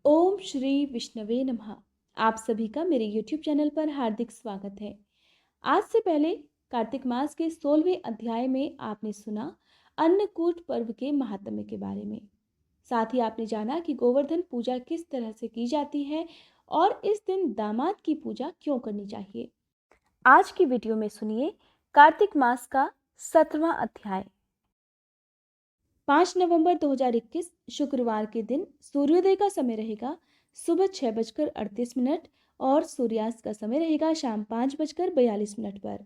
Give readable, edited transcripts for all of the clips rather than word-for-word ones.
ओम श्री विष्णवे नमः। आप सभी का मेरे YouTube चैनल पर हार्दिक स्वागत है। आज से पहले कार्तिक मास के 16वें अध्याय में आपने सुना अन्नकूट पर्व के महात्म्य के बारे में। साथ ही आपने जाना कि गोवर्धन पूजा किस तरह से की जाती है और इस दिन दामाद की पूजा क्यों करनी चाहिए। आज की वीडियो में सुनिए कार्तिक मास का 17वां अध्याय। 5 नवंबर 2021 शुक्रवार के दिन सूर्योदय का समय रहेगा सुबह 6:38 और सूर्यास्त का समय रहेगा शाम 5:42 पर।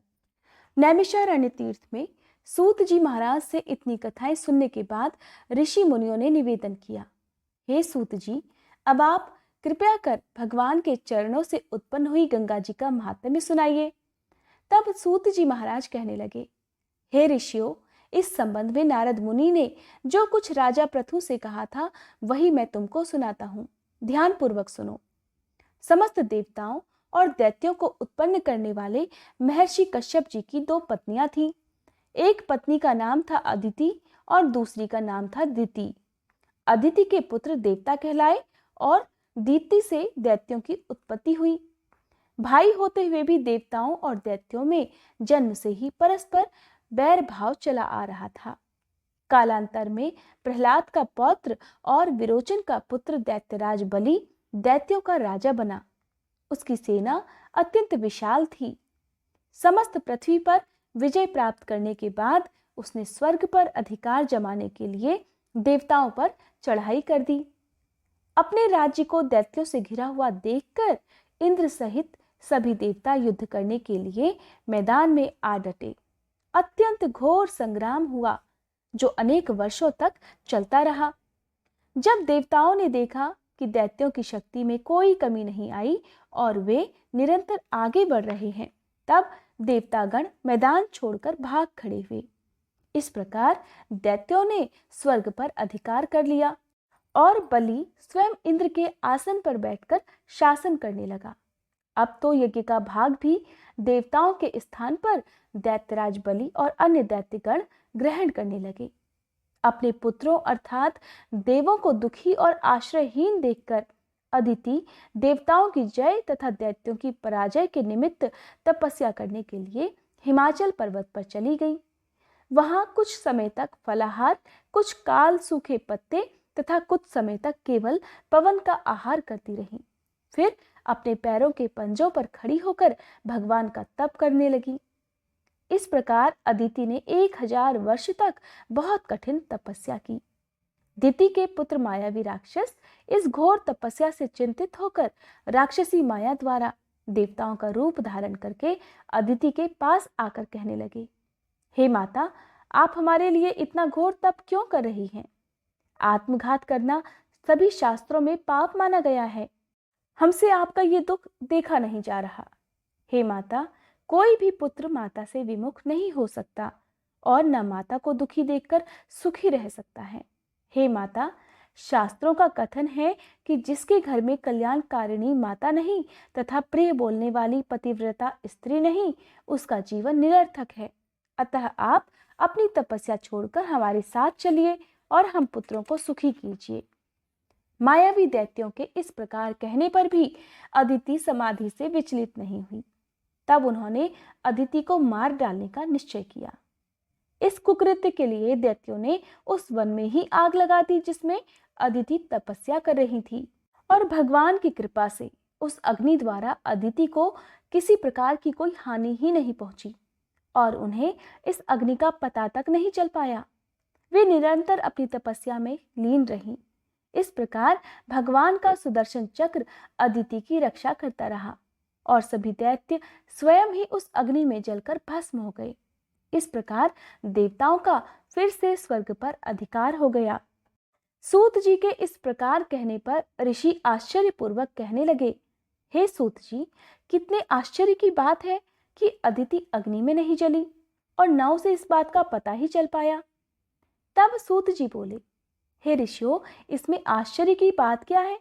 नैमिषारण्य तीर्थ में सूत जी महाराज से इतनी कथाएं सुनने के बाद ऋषि मुनियों ने निवेदन किया, हे सूत जी, अब आप कृपया कर भगवान के चरणों से उत्पन्न हुई गंगा जी का महात्म्य सुनाइए। तब सूत जी महाराज कहने लगे, हे ऋषियों, इस संबंध में नारद मुनि ने जो कुछ राजा पृथु से कहा था वही मैं तुमको सुनाता हूँ। ध्यान पूर्वक सुनो। समस्त देवताओं और दैत्यों को उत्पन्न करने वाले महर्षि कश्यप जी की 2 पत्नियां थीं। एक पत्नी का नाम था अदिति और दूसरी का नाम था दिति। अदिति के पुत्र देवता कहलाए और दिति से दैत्यों की उत्पत्ति हुई। भाई होते हुए भी देवताओं और दैत्यों में जन्म से ही परस्पर बैर भाव चला आ रहा था। कालांतर में प्रहलाद का पौत्र और विरोचन का पुत्र दैत्यराज बलि दैत्यों का राजा बना। उसकी सेना अत्यंत विशाल थी। समस्त पृथ्वी पर विजय प्राप्त करने के बाद उसने स्वर्ग पर अधिकार जमाने के लिए देवताओं पर चढ़ाई कर दी। अपने राज्य को दैत्यों से घिरा हुआ देखकर इंद्र सहित सभी देवता युद्ध करने के लिए मैदान में आ डटे। अत्यंत घोर संग्राम हुआ जो अनेक वर्षों तक चलता रहा। जब देवताओं ने देखा कि दैत्यों की शक्ति में कोई कमी नहीं आई और वे निरंतर आगे बढ़ रहे हैं, तब देवतागण मैदान छोड़कर भाग खड़े हुए। इस प्रकार दैत्यों ने स्वर्ग पर अधिकार कर लिया और बलि स्वयं इंद्र के आसन पर बैठकर शासन करने लगा। अब तो यज्ञ का भाग भी देवताओं के स्थान पर दैत्यराज बलि और अन्य दैत्यगण ग्रहण करने लगे। अपने पुत्रों अर्थात देवों को दुखी और आश्रयहीन देखकर अदिति देवताओं की जय तथा दैत्यों की पराजय के निमित्त तपस्या करने के लिए हिमाचल पर्वत पर चली गई। वहां कुछ समय तक फलाहार, कुछ काल सूखे पत्ते तथा कुछ समय तक केवल पवन का आहार करती रही। फिर अपने पैरों के पंजों पर खड़ी होकर भगवान का तप करने लगी। इस प्रकार अदिति ने 1000 वर्ष तक बहुत कठिन तपस्या की। दिति के पुत्र मायावी राक्षस इस घोर तपस्या से चिंतित होकर राक्षसी माया द्वारा देवताओं का रूप धारण करके अदिति के पास आकर कहने लगे, हे माता, आप हमारे लिए इतना घोर तप क्यों कर रही हैं? आत्मघात करना सभी शास्त्रों में पाप माना गया है। हमसे आपका ये दुख देखा नहीं जा रहा। हे माता, कोई भी पुत्र माता से विमुख नहीं हो सकता और न माता को दुखी देखकर सुखी रह सकता है। हे माता, शास्त्रों का कथन है कि जिसके घर में कल्याणकारिणी माता नहीं तथा प्रिय बोलने वाली पतिव्रता स्त्री नहीं, उसका जीवन निरर्थक है। अतः आप अपनी तपस्या छोड़कर हमारे साथ चलिए और हम पुत्रों को सुखी कीजिए। मायावी दैत्यों के इस प्रकार कहने पर भी अदिति समाधि से विचलित नहीं हुई। तब उन्होंने अदिति को मार डालने का निश्चय किया। इस कुकृत्य के लिए दैत्यों ने उस वन में ही आग लगा दी जिसमें अदिति तपस्या कर रही थी, और भगवान की कृपा से उस अग्नि द्वारा अदिति को किसी प्रकार की कोई हानि ही नहीं पहुंची और उन्हें इस अग्नि का पता तक नहीं चल पाया। वे निरंतर अपनी तपस्या में लीन रहीं। इस प्रकार भगवान का सुदर्शन चक्र अदिति की रक्षा करता रहा और सभी दैत्य स्वयं ही उस अग्नि में जलकर भस्म हो गए। इस प्रकार देवताओं का फिर से स्वर्ग पर अधिकार हो गया। सूत जी के इस प्रकार कहने पर ऋषि आश्चर्यपूर्वक कहने लगे, हे सूत जी, कितने आश्चर्य की बात है कि अदिति अग्नि में नहीं जली और न उसे इस बात का पता ही चल पाया। तब सूत जी बोले, हे ऋषियों, इसमें आश्चर्य की बात क्या है?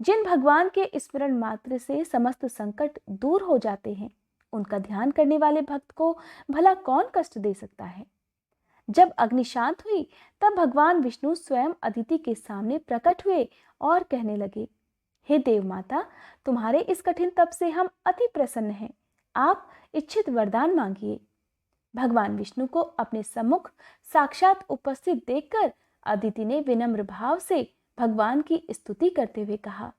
जिन भगवान के स्मरण मात्र से समस्त संकट दूर हो जाते हैं, उनका ध्यान करने वाले भक्त को भला कौन कष्ट दे सकता है? जब अग्नि शांत हुई तब भगवान विष्णु स्वयं अदिति के सामने प्रकट हुए और कहने लगे, हे देव माता, तुम्हारे इस कठिन तप से हम अति प्रसन्न हैं। आप इच्छित वरदान मांगिए। भगवान विष्णु को अपने सम्मुख साक्षात उपस्थित देखकर अदिति ने विनम्र भाव से भगवान की स्तुति करते हुए कहा,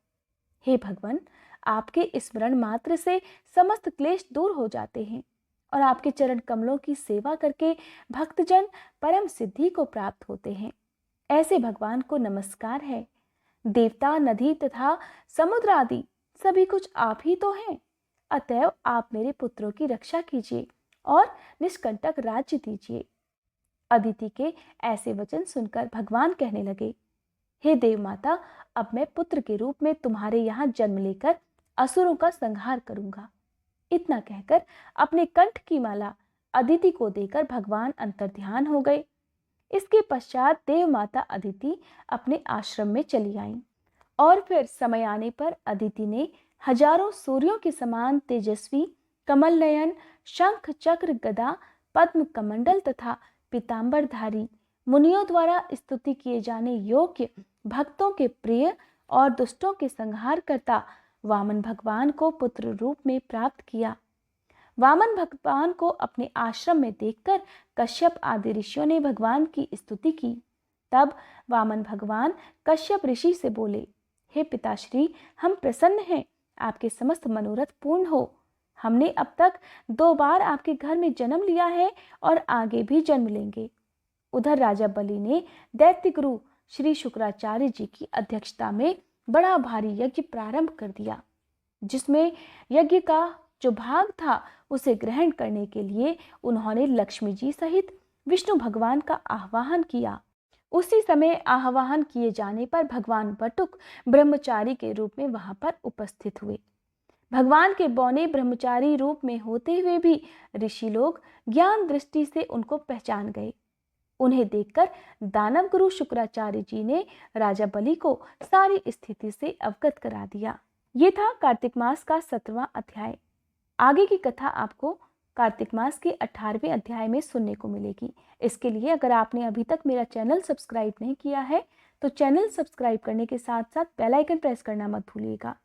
हे भगवान, आपके स्मरण मात्र से समस्त क्लेश दूर हो जाते हैं और आपके चरण कमलों की सेवा करके भक्तजन परम सिद्धि को प्राप्त होते हैं। ऐसे भगवान को नमस्कार है। देवता, नदी तथा समुद्र आदि सभी कुछ आप ही तो हैं। अतएव आप मेरे पुत्रों की रक्षा कीजिए और निष्कंटक राज्य दीजिए। अदिति के ऐसे वचन सुनकर भगवान कहने लगे, हे देव माता, अब मैं पुत्र के रूप में तुम्हारे यहाँ जन्म लेकर असुरों का संहार करूंगा। इतना कहकर अपने कंठ की माला अदिति को देकर भगवान अंतर्ध्यान हो गए। इसके पश्चात देव माता अदिति अपने आश्रम में चली आईं और फिर समय आने पर अदिति ने हजारों सूर्यों के समान तेजस्वी, कमल नयन, शंख, चक्र, गदा, पद्म, कमंडल तथा पीतांबरधारी, मुनियों द्वारा स्तुति किए जाने योग्य, भक्तों के प्रिय और दुष्टों के संहार करता वामन भगवान को पुत्र रूप में प्राप्त किया। वामन भगवान को अपने आश्रम में देखकर कश्यप आदि ऋषियों ने भगवान की स्तुति की। तब वामन भगवान कश्यप ऋषि से बोले, हे पिताश्री, हम प्रसन्न हैं, आपके समस्त मनोरथ पूर्ण हो। हमने अब तक 2 बार आपके घर में जन्म लिया है और आगे भी जन्म लेंगे। उधर राजा बलि ने दैत्य गुरु श्री शुक्राचार्य जी की अध्यक्षता में बड़ा भारी यज्ञ प्रारंभ कर दिया, जिसमें यज्ञ का जो भाग था उसे ग्रहण करने के लिए उन्होंने लक्ष्मी जी सहित विष्णु भगवान का आह्वान किया। उसी समय आह्वान किए जाने पर भगवान बटुक ब्रह्मचारी के रूप में वहां पर उपस्थित हुए। भगवान के बौने ब्रह्मचारी रूप में होते हुए भी ऋषि लोग ज्ञान दृष्टि से उनको पहचान गए। उन्हें देखकर दानव गुरु शुक्राचार्य जी ने राजा बलि को सारी स्थिति से अवगत करा दिया। ये था कार्तिक मास का 17वां अध्याय। आगे की कथा आपको कार्तिक मास के 18वें अध्याय में सुनने को मिलेगी। इसके लिए अगर आपने अभी तक मेरा चैनल सब्सक्राइब नहीं किया है तो चैनल सब्सक्राइब करने के साथ साथ बेल आइकन प्रेस करना मत भूलिएगा।